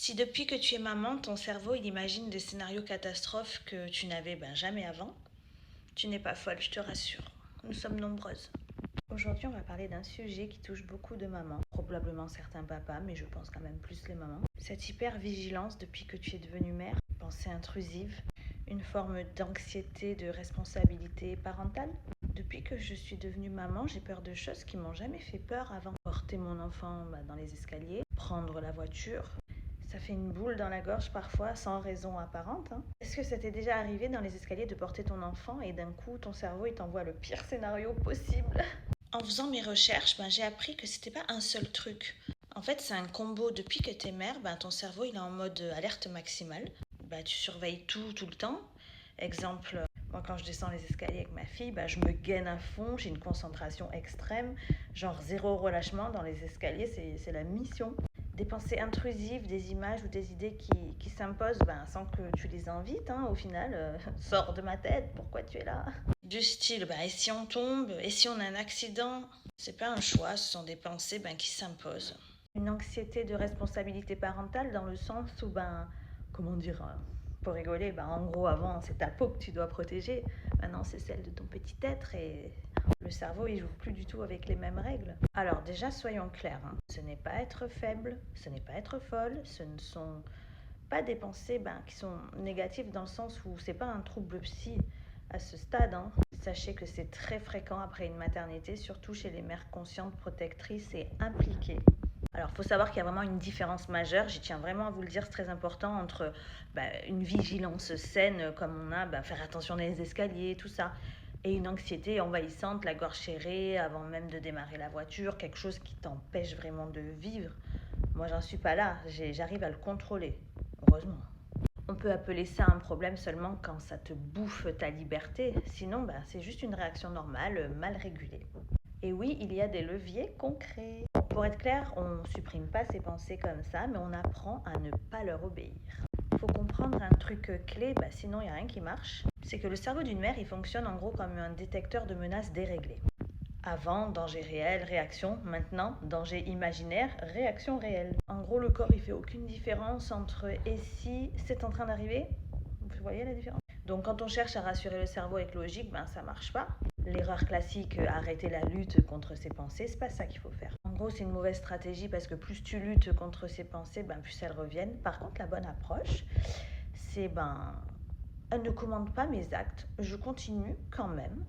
Si depuis que tu es maman, ton cerveau il imagine des scénarios catastrophes que tu n'avais jamais avant, tu n'es pas folle, je te rassure. Nous sommes nombreuses. Aujourd'hui, on va parler d'un sujet qui touche beaucoup de mamans, probablement certains papas, mais je pense quand même plus les mamans. Cette hyper-vigilance depuis que tu es devenue mère, pensée intrusive, une forme d'anxiété, de responsabilité parentale. Depuis que je suis devenue maman, j'ai peur de choses qui m'ont jamais fait peur avant. Porter mon enfant dans les escaliers, prendre la voiture. Ça fait une boule dans la gorge parfois, sans raison apparente. Est-ce que ça t'est déjà arrivé dans les escaliers de porter ton enfant et d'un coup ton cerveau il t'envoie le pire scénario possible? En faisant mes recherches, j'ai appris que c'était pas un seul truc. En fait, c'est un combo. Depuis que t'es mère, ton cerveau il est en mode alerte maximale. Tu surveilles tout le temps. Exemple, moi quand je descends les escaliers avec ma fille, je me gaine à fond, j'ai une concentration extrême, genre zéro relâchement dans les escaliers, c'est la mission. Des pensées intrusives, des images ou des idées qui s'imposent sans que tu les invites, au final. Sors de ma tête, pourquoi tu es là? Du style, et si on tombe? Et si on a un accident? C'est pas un choix, ce sont des pensées qui s'imposent. Une anxiété de responsabilité parentale dans le sens où, comment dire, pour rigoler, en gros, avant, c'est ta peau que tu dois protéger. Maintenant, c'est celle de ton petit être et le cerveau, il joue plus du tout avec les mêmes règles. Alors déjà, soyons clairs, ce n'est pas être faible, ce n'est pas être folle, ce ne sont pas des pensées qui sont négatives dans le sens où c'est pas un trouble psy à ce stade. Sachez que c'est très fréquent après une maternité, surtout chez les mères conscientes, protectrices et impliquées. Alors, il faut savoir qu'il y a vraiment une différence majeure, j'y tiens vraiment à vous le dire, c'est très important, entre une vigilance saine, comme on a, faire attention dans les escaliers, tout ça, et une anxiété envahissante, la gorge serrée, avant même de démarrer la voiture, quelque chose qui t'empêche vraiment de vivre. Moi, j'en suis pas là, j'arrive à le contrôler, heureusement. On peut appeler ça un problème seulement quand ça te bouffe ta liberté, sinon c'est juste une réaction normale, mal régulée. Et oui, il y a des leviers concrets. Pour être clair, on ne supprime pas ses pensées comme ça, mais on apprend à ne pas leur obéir. Il faut comprendre un truc clé, sinon il n'y a rien qui marche. C'est que le cerveau d'une mère, il fonctionne en gros comme un détecteur de menaces déréglé. Avant, danger réel, réaction. Maintenant, danger imaginaire, réaction réelle. En gros, le corps, il fait aucune différence entre et si c'est en train d'arriver. Vous voyez la différence? Donc, quand on cherche à rassurer le cerveau avec logique, ça marche pas. L'erreur classique, arrêter la lutte contre ses pensées, c'est pas ça qu'il faut faire. En gros, c'est une mauvaise stratégie parce que plus tu luttes contre ses pensées, plus elles reviennent. Par contre, la bonne approche, c'est elle ne commande pas mes actes, je continue quand même.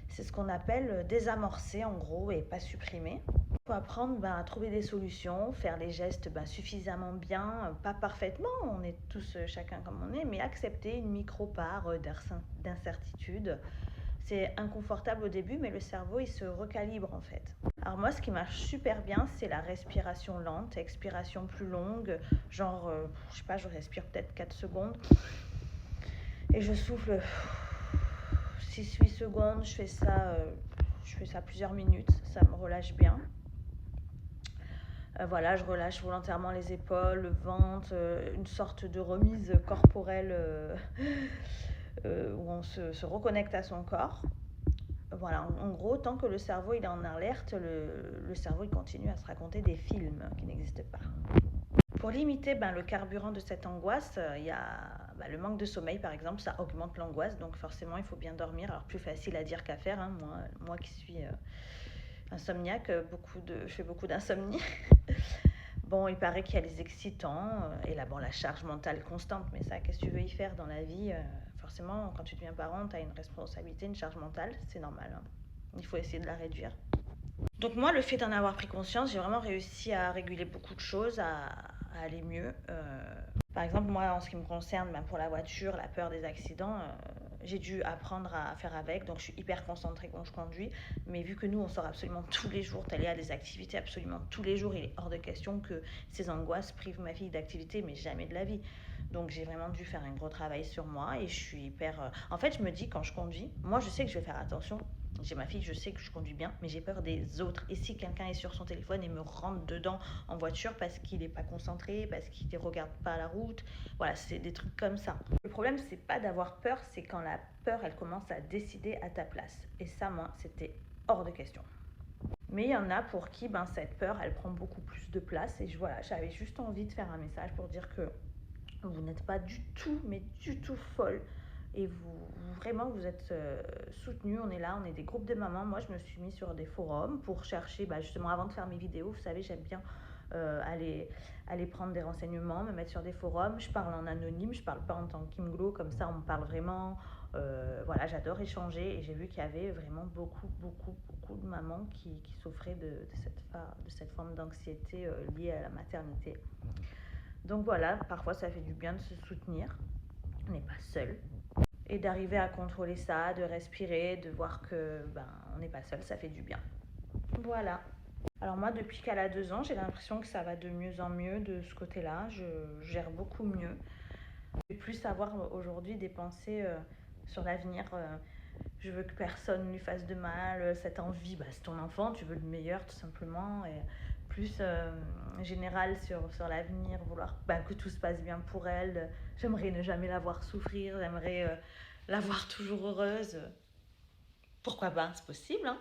C'est ce qu'on appelle désamorcer en gros et pas supprimer. Il faut apprendre à trouver des solutions, faire les gestes suffisamment bien, pas parfaitement, on est tous chacun comme on est, mais accepter une micro-part d'incertitude. C'est inconfortable au début, mais le cerveau il se recalibre en fait. Alors moi, ce qui marche super bien, c'est la respiration lente, expiration plus longue, genre, je sais pas, je respire peut-être 4 secondes et je souffle 6-8 secondes, je fais ça plusieurs minutes, ça me relâche bien. Voilà, je relâche volontairement les épaules, le ventre, une sorte de remise corporelle où on se reconnecte à son corps. Voilà, en gros, tant que le cerveau il est en alerte, le cerveau il continue à se raconter des films qui n'existent pas. Pour limiter le carburant de cette angoisse, il y a le manque de sommeil par exemple, ça augmente l'angoisse, donc forcément il faut bien dormir. Alors plus facile à dire qu'à faire, moi qui suis insomniaque, je fais beaucoup d'insomnie. Bon, il paraît qu'il y a les excitants et là, la charge mentale constante, mais ça, qu'est-ce que tu veux y faire dans la vie? Forcément, quand tu deviens parent, tu as une responsabilité, une charge mentale, c'est normal. Il faut essayer de la réduire. Donc moi, le fait d'en avoir pris conscience, j'ai vraiment réussi à réguler beaucoup de choses, à aller mieux. Par exemple, moi, en ce qui me concerne, pour la voiture, la peur des accidents, j'ai dû apprendre à faire avec. Donc, je suis hyper concentrée quand je conduis. Mais vu que nous, on sort absolument tous les jours, d'aller à des activités absolument tous les jours, il est hors de question que ces angoisses privent ma fille d'activité, mais jamais de la vie. Donc, j'ai vraiment dû faire un gros travail sur moi et je suis hyper... En fait, je me dis, quand je conduis, moi, je sais que je vais faire attention. J'ai ma fille, je sais que je conduis bien, mais j'ai peur des autres. Et si quelqu'un est sur son téléphone et me rentre dedans en voiture parce qu'il n'est pas concentré, parce qu'il ne regarde pas la route, voilà, c'est des trucs comme ça. Le problème, c'est pas d'avoir peur, c'est quand la peur, elle commence à décider à ta place. Et ça, moi, c'était hors de question. Mais il y en a pour qui cette peur, elle prend beaucoup plus de place. Et voilà, j'avais juste envie de faire un message pour dire que vous n'êtes pas du tout, mais du tout folle. Et vraiment, vous êtes soutenus. On est là, on est des groupes de mamans. Moi, je me suis mise sur des forums pour chercher, justement, avant de faire mes vidéos, vous savez, j'aime bien aller prendre des renseignements, me mettre sur des forums. Je parle en anonyme, je parle pas en tant qu'Imglo, comme ça, on me parle vraiment. Voilà, j'adore échanger et j'ai vu qu'il y avait vraiment beaucoup de mamans qui souffraient de cette forme d'anxiété liée à la maternité. Donc voilà, parfois ça fait du bien de se soutenir, on n'est pas seul. Et d'arriver à contrôler ça, de respirer, de voir que on n'est pas seul, ça fait du bien. Voilà. Alors moi, depuis qu'elle a 2 ans, j'ai l'impression que ça va de mieux en mieux de ce côté-là. Je gère beaucoup mieux. Je vais plus savoir aujourd'hui dépenser sur l'avenir. Je veux que personne lui fasse de mal. Cette envie, c'est ton enfant, tu veux le meilleur tout simplement. Et plus général sur l'avenir, vouloir que tout se passe bien pour elle. J'aimerais ne jamais la voir souffrir, j'aimerais la voir toujours heureuse. Pourquoi pas, c'est possible, hein.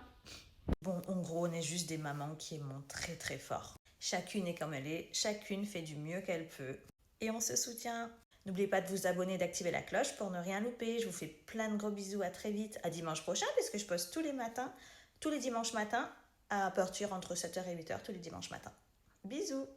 Bon, en gros, on est juste des mamans qui aiment très très fort. Chacune est comme elle est, chacune fait du mieux qu'elle peut. Et on se soutient. N'oubliez pas de vous abonner et d'activer la cloche pour ne rien louper. Je vous fais plein de gros bisous, à très vite, à dimanche prochain, puisque je poste tous les matins, tous les dimanches matins, à partir entre 7h et 8h, tous les dimanches matins. Bisous!